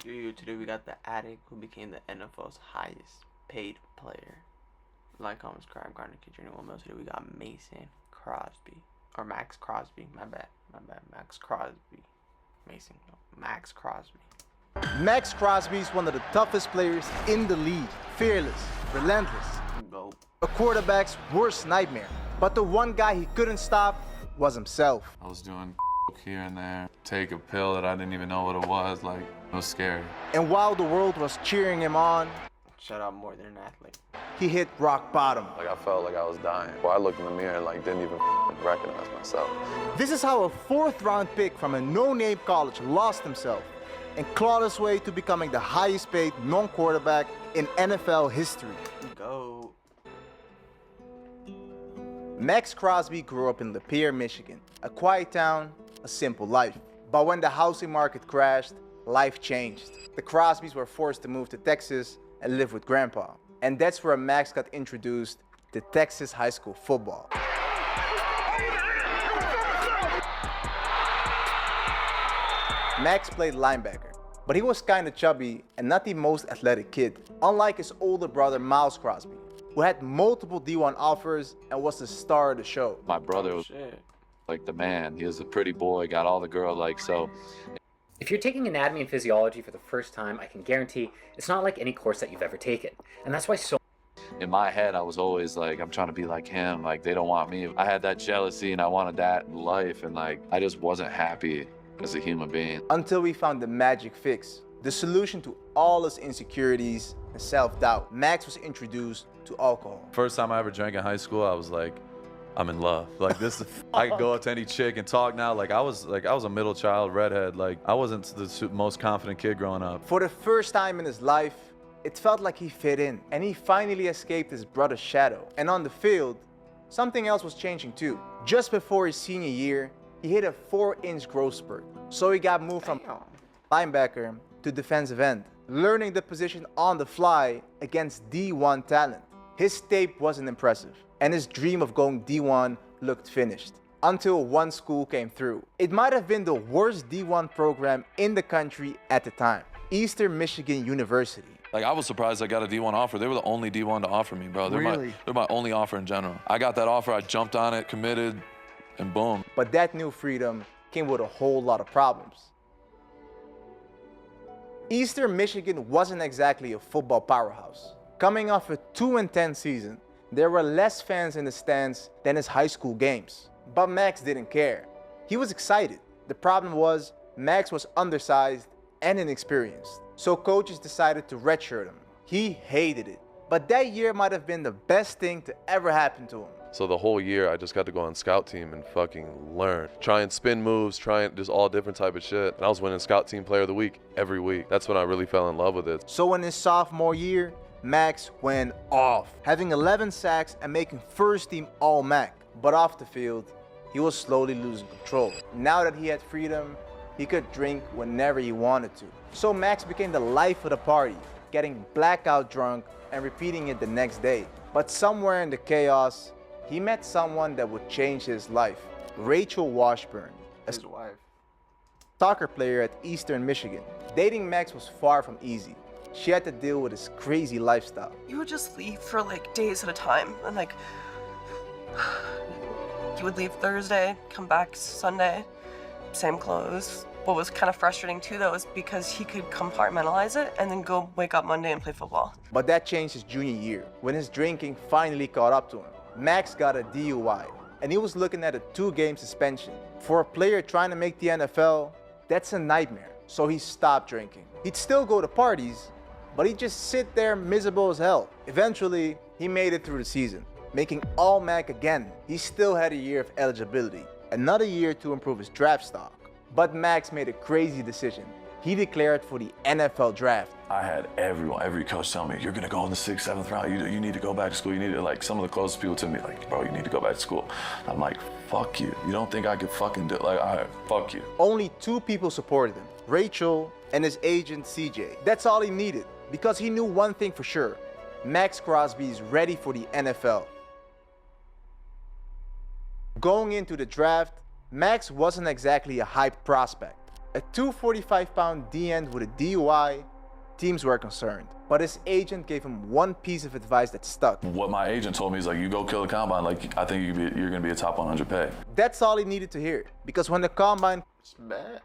Today we got the addict who became the NFL's highest paid player. Like, comment, subscribe, Garner Kid Journey 1 mil. Today we got Mason Crosby. Or Maxx Crosby. My bad. Maxx Crosby. Mason. No, Maxx Crosby. Maxx Crosby is one of the toughest players in the league. Fearless, relentless. Go. A quarterback's worst nightmare. But the one guy he couldn't stop was himself. I was doing here and there, take a pill that I didn't even know what it was, like, it was scary. And while the world was cheering him on, Shut up more than an athlete. he hit rock bottom. Like, I felt like I was dying. Well, I looked in the mirror and, like, didn't even recognize myself. This is how a 4th-round pick from a no-name college lost himself and clawed his way to becoming the highest paid non-quarterback in NFL history. Go. Maxx Crosby grew up in Lapeer, Michigan, a quiet town, a simple life. But when the housing market crashed, life changed. The Crosbys were forced to move to Texas and live with Grandpa. And that's where Maxx got introduced to Texas high school football. Maxx played linebacker, but he was kind of chubby and not the most athletic kid, unlike his older brother Miles Crosby, who had multiple D1 offers and was the star of the show. My brother was like the man. He was a pretty boy, got all the girls, like, so. If you're taking anatomy and physiology for the first time, I can guarantee it's not like any course that you've ever taken. And that's why so In my head, I was always like, I'm trying to be like him, like, they don't want me. I had that jealousy and I wanted that in life, and like, I just wasn't happy as a human being. Until we found the magic fix, the solution to all his insecurities and self-doubt. Maxx was introduced to alcohol. First time I ever drank in high school, I was like, I'm in love. Like, this, I could go up to any chick and talk now. Like I was a middle child, redhead. Like, I wasn't the most confident kid growing up. For the first time in his life, it felt like he fit in, and he finally escaped his brother's shadow. And on the field, something else was changing too. Just before his senior year, he hit a 4-inch growth spurt. So he got moved from linebacker to defensive end, learning the position on the fly against D1 talent. His tape wasn't impressive, and his dream of going D1 looked finished. Until one school came through. It might have been the worst D1 program in the country at the time, Eastern Michigan University. Like, I was surprised I got a D1 offer. They were the only D1 to offer me, bro. They're my only offer in general. I got that offer, I jumped on it, committed, and boom. But that new freedom came with a whole lot of problems. Eastern Michigan wasn't exactly a football powerhouse. Coming off a 2-10 season, there were less fans in the stands than his high school games. But Maxx didn't care. He was excited. The problem was, Maxx was undersized and inexperienced. So coaches decided to redshirt him. He hated it. But that year might have been the best thing to ever happen to him. So the whole year, I just got to go on scout team and fucking learn. Try and spin moves, try and just all different type of shit. And I was winning scout team player of the week every week. That's when I really fell in love with it. So in his sophomore year, Maxx went off, having 11 sacks and making first team All-MAC. But off the field, he was slowly losing control. Now that he had freedom, he could drink whenever he wanted to. So Maxx became the life of the party, getting blackout drunk and repeating it the next day. But somewhere in the chaos, he met someone that would change his life. Rachel Washburn, His wife. soccer player at Eastern Michigan. Dating Maxx was far from easy. She had to deal with his crazy lifestyle. You would just leave for like days at a time, and like you would leave Thursday, come back Sunday, same clothes. What was kind of frustrating too though is because he could compartmentalize it and then go wake up Monday and play football. But that changed his junior year, when his drinking finally caught up to him. Maxx got a DUI, and he was looking at a 2-game suspension. For a player trying to make the NFL, that's a nightmare. So he stopped drinking. He'd still go to parties, but he'd just sit there miserable as hell. Eventually, he made it through the season, making All-MAC again. He still had a year of eligibility, another year to improve his draft stock. But Maxx made a crazy decision. He declared for the NFL draft. I had every coach tell me, you're gonna go in the 6th, 7th round, you need to go back to school, you need to, like, some of the closest people to me, like, bro, you need to go back to school. I'm like, fuck you. You don't think I could fucking do it? Like, all right, fuck you. Only 2 people supported him, Rachel and his agent, CJ. That's all he needed, because he knew one thing for sure. Maxx Crosby is ready for the NFL. Going into the draft, Maxx wasn't exactly a hyped prospect. A 245-pound D-end with a DUI, teams were concerned. But his agent gave him one piece of advice that stuck. What my agent told me is like, you go kill the combine, like I think you're gonna be a top 100 pay. That's all he needed to hear, because when the combine It's bad.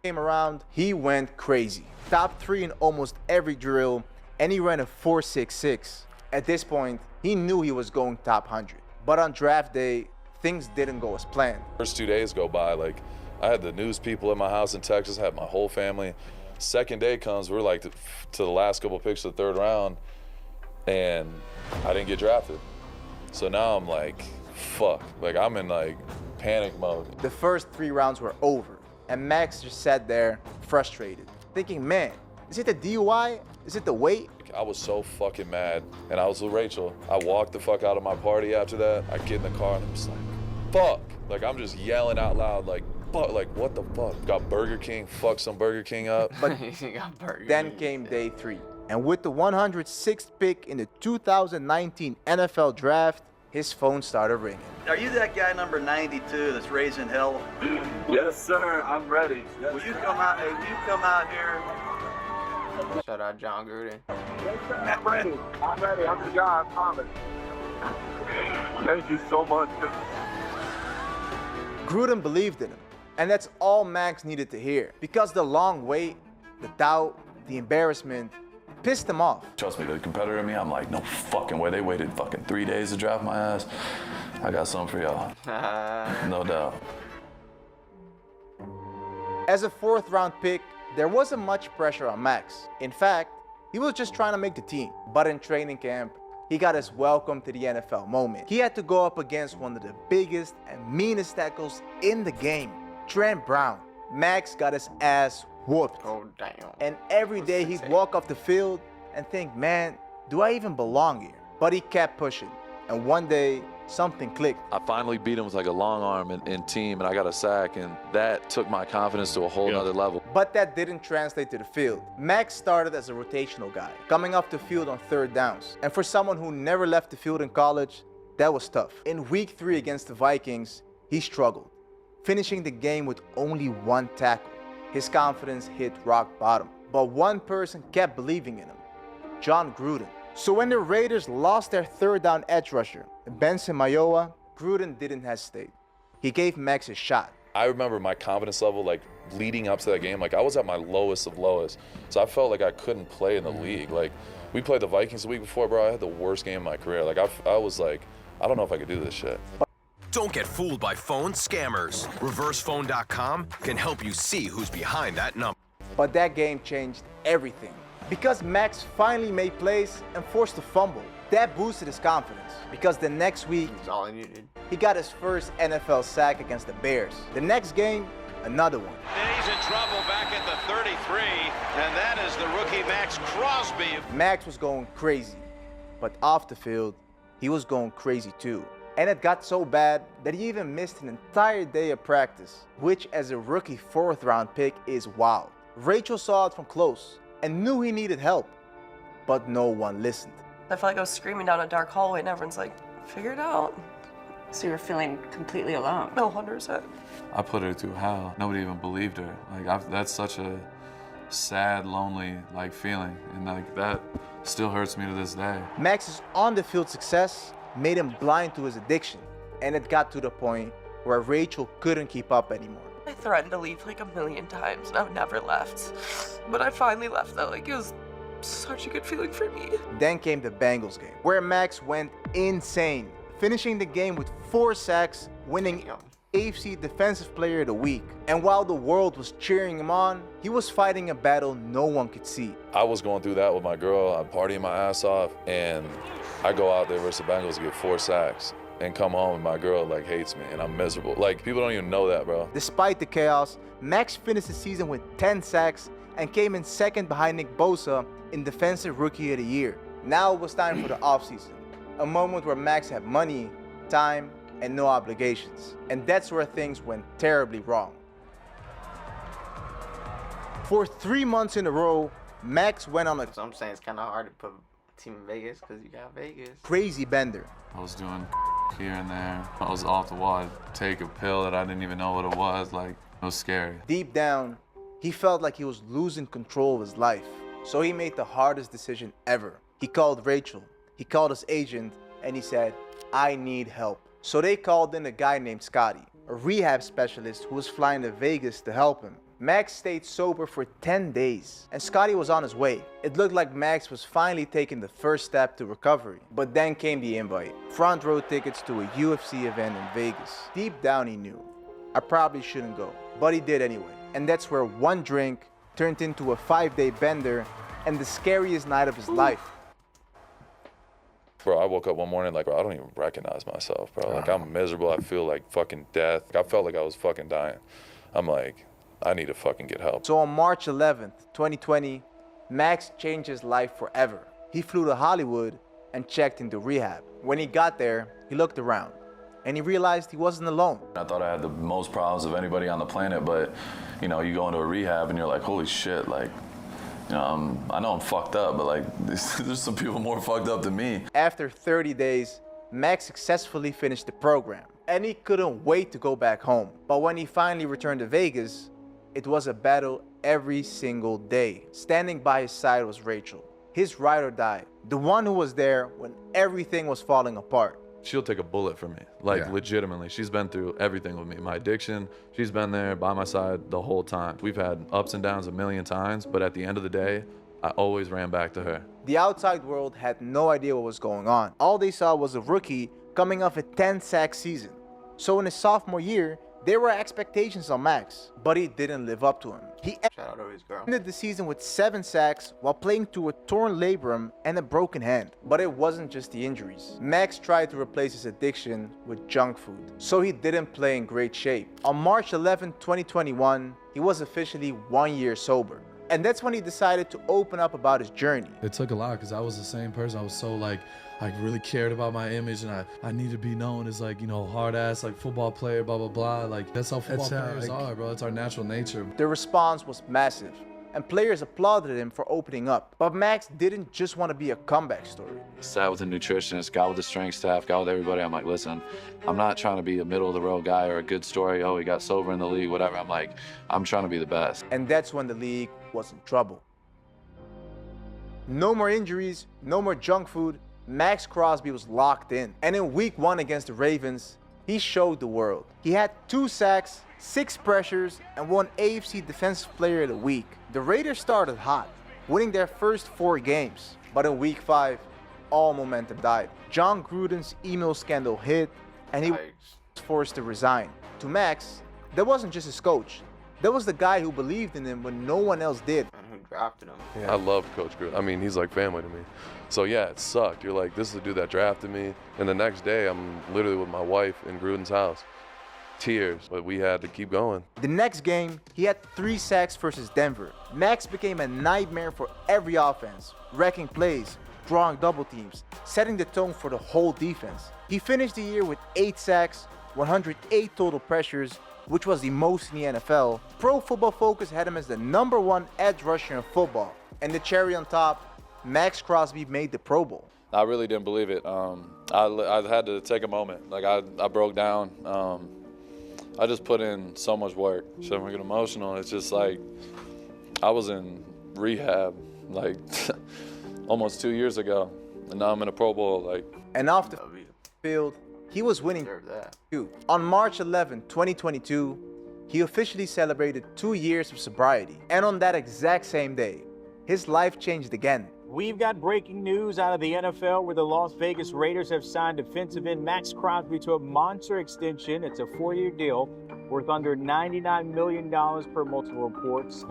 came around, he went crazy. Top 3 in almost every drill, and he ran a 4.66. At this point, he knew he was going top 100. But on draft day, things didn't go as planned. First 2 days go by, like I had the news people at my house in Texas, had my whole family. Second day comes, we're like to the last couple picks of the third round, and I didn't get drafted. So now I'm like, fuck, like I'm in like panic mode. The first 3 rounds were over, and Maxx just sat there, frustrated, thinking, man, is it the DUI? Is it the weight? I was so fucking mad, and I was with Rachel. I walked the fuck out of my party after that. I get in the car and I'm just like, fuck. Like I'm just yelling out loud, like, fuck, like what the fuck? Got Burger King, fucked some Burger King up. But He got burgers. then came day 3. And with the 106th pick in the 2019 NFL Draft, his phone started ringing. Are you that guy number 92 that's raising hell? Yes, sir. I'm ready. Yes, Will you come out? Will you come out here? Shout out John Gruden. I'm ready. I'm ready. I'm the guy. I promise. Thank you so much. Gruden believed in him, and that's all Maxx needed to hear, because the long wait, the doubt, the embarrassment pissed him off. Trust me, the competitor in me, I'm like, no fucking way. They waited fucking 3 days to draft my ass. I got something for y'all. No doubt. As a 4th round pick, there wasn't much pressure on Maxx. In fact, he was just trying to make the team. But in training camp, he got his welcome to the NFL moment. He had to go up against one of the biggest and meanest tackles in the game, Trent Brown. Maxx got his ass whooped. Oh, damn. And every day he'd walk off the field and think, man, do I even belong here? But he kept pushing. And one day, something clicked. I finally beat him with like a long arm in team, and I got a sack, and that took my confidence to a whole nother level. But that didn't translate to the field. Maxx started as a rotational guy, coming off the field on 3rd downs. And for someone who never left the field in college, that was tough. In week 3 against the Vikings, he struggled, finishing the game with only 1 tackle. His confidence hit rock bottom. But one person kept believing in him, John Gruden. So when the Raiders lost their 3rd down edge rusher, Benson Mayowa, Gruden didn't hesitate. He gave Maxx a shot. I remember my confidence level, like leading up to that game, like I was at my lowest of lowest. So I felt like I couldn't play in the league. Like we played the Vikings the week before, bro. I had the worst game of my career. Like I was like, I don't know if I could do this shit. Don't get fooled by phone scammers. ReversePhone.com can help you see who's behind that number. But that game changed everything. Because Maxx finally made plays and forced a fumble. That boosted his confidence, because the next week, That's all he needed. he got his first NFL sack against the Bears. The next game, another one. And he's in trouble back at the 33, and that is the rookie Maxx Crosby. Maxx was going crazy, but off the field, he was going crazy too. And it got so bad that he even missed an entire day of practice, which as a rookie 4th round pick is wild. Rachel saw it from close and knew he needed help, but no one listened. I felt like I was screaming down a dark hallway and everyone's like, figure it out. So you were feeling completely alone? No, 100%. I put her through hell. Nobody even believed her. Like that's such a sad, lonely like feeling, and like that still hurts me to this day. Maxx's on-the-field success made him blind to his addiction, and it got to the point where Rachel couldn't keep up anymore. I threatened to leave like 1,000,000 times and I've never left. But I finally left though. Like it was such a good feeling for me. Then came the Bengals game, where Maxx went insane, finishing the game with 4 sacks, winning AFC Defensive Player of the Week. And while the world was cheering him on, he was fighting a battle no one could see. I was going through that with my girl. I'm partying my ass off, and I go out there versus the Bengals and get 4 sacks and come home and my girl like hates me and I'm miserable. Like people don't even know that, bro. Despite the chaos, Maxx finished the season with 10 sacks and came in 2nd behind Nick Bosa in Defensive Rookie of the Year. Now it was time for the offseason, a moment where Maxx had money, time, and no obligations. And that's where things went terribly wrong. For 3 months in a row, Maxx went on a So I'm saying it's kind of hard to put a team in Vegas because you got Vegas. crazy bender. I was doing here and there. I was off the wall. I'd take a pill that I didn't even know what it was. Like, it was scary. Deep down, He felt like he was losing control of his life. So he made the hardest decision ever. He called Rachel, he called his agent, and he said, I need help. So they called in a guy named Scotty, a rehab specialist who was flying to Vegas to help him. Maxx stayed sober for 10 days, and Scotty was on his way. It looked like Maxx was finally taking the first step to recovery. But then came the invite. Front row tickets to a UFC event in Vegas. Deep down he knew, I probably shouldn't go, but he did anyway. And that's where one drink turned into a 5-day bender and the scariest night of his life. Bro, I woke up one morning like, bro, I don't even recognize myself, bro. Like, I'm miserable. I feel like fucking death. I felt like I was fucking dying. I'm like, I need to fucking get help. So on March 11th, 2020, Maxx changed his life forever. He flew to Hollywood and checked into rehab. When he got there, he looked around and he realized he wasn't alone. I thought I had the most problems of anybody on the planet, but you know, you go into a rehab and you're like, holy shit, like, you know, I know I'm fucked up, but like, there's some people more fucked up than me. After 30 days, Maxx successfully finished the program and he couldn't wait to go back home. But when he finally returned to Vegas, it was a battle every single day. Standing by his side was Rachel, his ride or die, the one who was there when everything was falling apart. She'll take a bullet for me, like legitimately. She's been through everything with me. My addiction, she's been there by my side the whole time. We've had ups and downs a million times, but at the end of the day, I always ran back to her. The outside world had no idea what was going on. All they saw was a rookie coming off a 10-sack season. So in his sophomore year, there were expectations on Maxx, but he didn't live up to them. He ended the season with 7 sacks while playing through a torn labrum and a broken hand. But it wasn't just the injuries. Maxx tried to replace his addiction with junk food, so he didn't play in great shape. On March 11, 2021, he was officially 1 year sober. And that's when he decided to open up about his journey. It took a lot because I was the same person. I was so like really cared about my image and I need to be known as like, you know, hard ass, like football player, blah, blah, blah. Like that's how football players are, bro. It's our natural nature. The response was massive and players applauded him for opening up. But Maxx didn't just want to be a comeback story. Sat with a nutritionist, got with the strength staff, got with everybody. I'm like, listen, I'm not trying to be a middle of the road guy or a good story. Oh, he got sober in the league, whatever. I'm like, I'm trying to be the best. And that's when the league was in trouble. No more injuries, no more junk food. Maxx Crosby was locked in. And in week 1 against the Ravens, he showed the world. He had 2 sacks, 6 pressures, and won AFC Defensive Player of the Week. The Raiders started hot, winning their first 4 games. But in week 5, all momentum died. John Gruden's email scandal hit, and he was forced to resign. To Maxx, that wasn't just his coach. That was the guy who believed in him when no one else did. And who drafted him. Yeah. I love Coach Gruden. I mean, he's like family to me. So yeah, it sucked. You're like, this is the dude that drafted me. And the next day, I'm literally with my wife in Gruden's house. Tears, but we had to keep going. The next game, he had 3 sacks versus Denver. Maxx became a nightmare for every offense, wrecking plays, drawing double teams, setting the tone for the whole defense. He finished the year with 8 sacks, 108 total pressures, which was the most in the NFL. Pro Football Focus had him as the #1 edge rusher in football. And the cherry on top, Maxx Crosby made the Pro Bowl. I really didn't believe it. I had to take a moment. Like I broke down. I just put in so much work. Shouldn't get emotional. It's just like I was in rehab like almost 2 years ago, and now I'm in a Pro Bowl. Like, and off the field, he was winning too. On March 11, 2022, he officially celebrated 2 years of sobriety. And on that exact same day, his life changed again. We've got breaking news out of the NFL where the Las Vegas Raiders have signed defensive end Maxx Crosby to a monster extension. It's a 4-year deal worth under $99 million per multiple reports.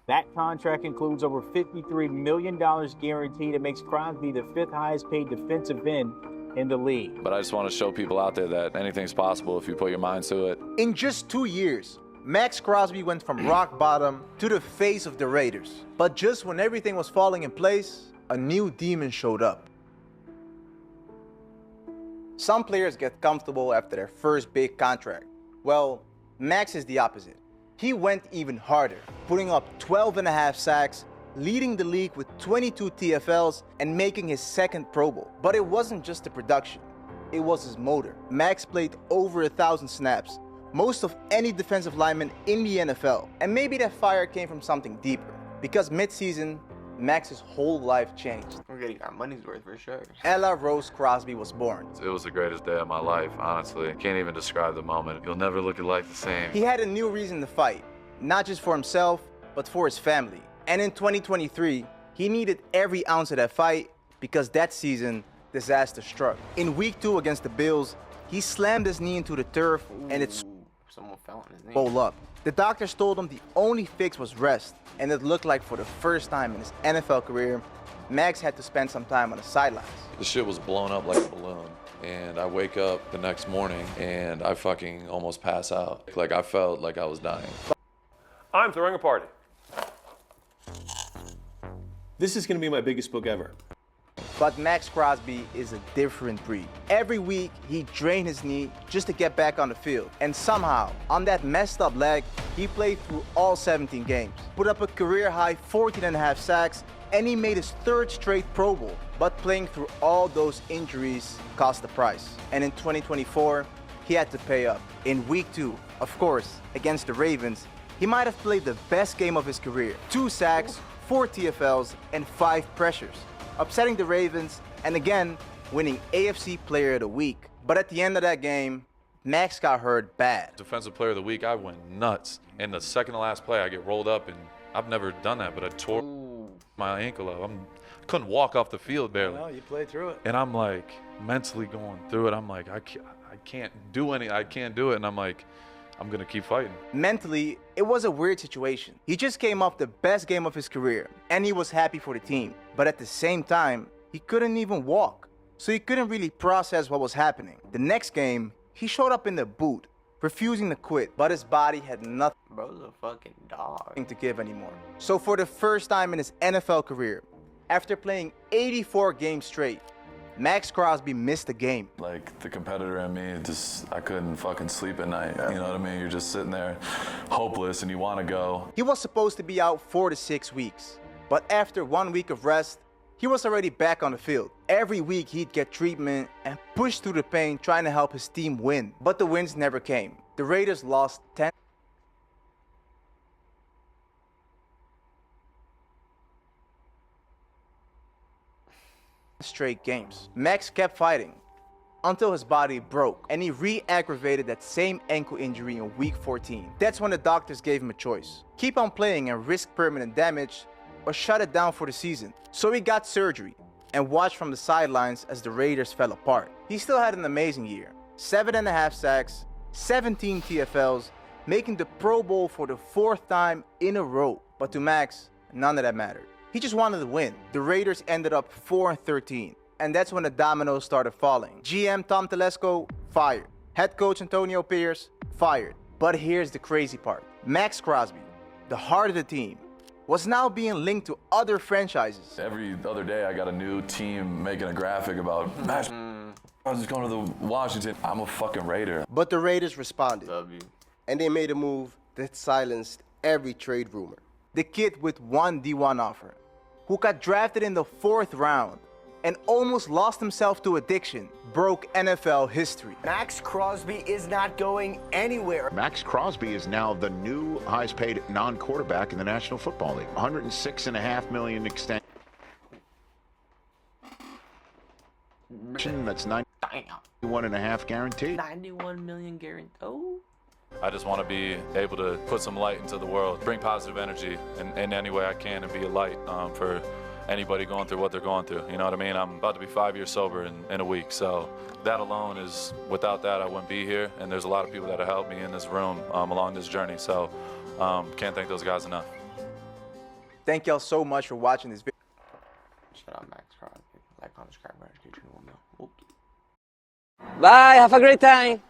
That contract includes over $53 million guaranteed. It makes Crosby the 5th highest paid defensive end in the league. But I just want to show people out there that anything's possible if you put your mind to it. In just 2 years, Maxx Crosby went from rock bottom to the face of the Raiders. But just when everything was falling in place, a new demon showed up. Some players get comfortable after their first big contract. Well, Maxx is the opposite. He went even harder, putting up 12.5 sacks, leading the league with 22 TFLs, and making his 2nd Pro Bowl. But it wasn't just the production, it was his motor. Maxx played over 1,000 snaps, most of any defensive lineman in the NFL. And maybe that fire came from something deeper, because mid-season, Max's whole life changed. We're getting our money's worth for sure. Ella Rose Crosby was born. It was the greatest day of my life, honestly. Can't even describe the moment. You'll never look at life the same. He had a new reason to fight, not just for himself, but for his family. And in 2023, he needed every ounce of that fight because that season, disaster struck. In week 2 against the Bills, he slammed his knee into the turf and it someone fell on his knee. rolled up. The doctors told him the only fix was rest, and it looked like for the first time in his NFL career, Maxx had to spend some time on the sidelines. The shit was blown up like a balloon. And I wake up the next morning and I fucking almost pass out. Like I felt like I was dying. I'm throwing a party. This is gonna be my biggest book ever. But Maxx Crosby is a different breed. Every week, he drained his knee just to get back on the field. And somehow, on that messed up leg, he played through all 17 games, put up a career-high 14.5 sacks, and he made his 3rd straight Pro Bowl. But playing through all those injuries cost the price. And in 2024, he had to pay up. In week 2, of course, against the Ravens, he might have played the best game of his career. 2 sacks, 4 TFLs, and 5 pressures, upsetting the Ravens, and again, winning AFC Player of the Week. But at the end of that game, Maxx got hurt bad. Defensive Player of the Week, I went nuts. And the second to last play, I get rolled up, and I've never done that, but I tore my ankle up. I couldn't walk off the field barely. No, you played through it. And I'm like mentally going through it. I'm like, I can't do it. And I'm like, I'm gonna keep fighting. Mentally, it was a weird situation. He just came off the best game of his career, and he was happy for the team. But at the same time, he couldn't even walk, so he couldn't really process what was happening. The next game, he showed up in the boot, refusing to quit, but his body had nothing Bro's a fucking dog. to give anymore. So for the first time in his NFL career, after playing 84 games straight, Maxx Crosby missed a game. Like the competitor in me, I couldn't fucking sleep at night. You know what I mean? You're just sitting there hopeless and you want to go. He was supposed to be out 4 to 6 weeks, but after 1 week of rest, he was already back on the field. Every week he'd get treatment and push through the pain trying to help his team win. But the wins never came. The Raiders lost 10 straight games. Maxx kept fighting until his body broke and he re-aggravated that same ankle injury in week 14. That's when the doctors gave him a choice. Keep on playing and risk permanent damage, or shut it down for the season. So he got surgery and watched from the sidelines as the Raiders fell apart. He still had an amazing year. 7.5 sacks, 17 TFLs, making the Pro Bowl for the 4th time in a row. But to Maxx, none of that mattered. He just wanted to win. The Raiders ended up 4-13. And that's when the dominoes started falling. GM Tom Telesco, fired. Head coach Antonio Pierce, fired. But here's the crazy part. Maxx Crosby, the heart of the team, was now being linked to other franchises. Every other day I got a new team making a graphic about Max. I was just going to the Washington. I'm a fucking Raider. But the Raiders responded. And they made a move that silenced every trade rumor. The kid with one D1 offer, who got drafted in the 4th round and almost lost himself to addiction, broke NFL history. Maxx Crosby is not going anywhere. Maxx Crosby is now the new highest paid non-quarterback in the National Football League. $106.5 million extension. That's $91.5 guaranteed. 91 million guaranteed. Oh. I just want to be able to put some light into the world, bring positive energy in any way I can, and be a light for anybody going through what they're going through. You know what I mean? I'm about to be 5 years sober in a week, so that alone is, without that, I wouldn't be here. And there's a lot of people that have helped me in this room along this journey, so can't thank those guys enough. Thank y'all so much for watching this video. Shout out Maxx Crosby. Like, comment, subscribe, Bye, have a great time.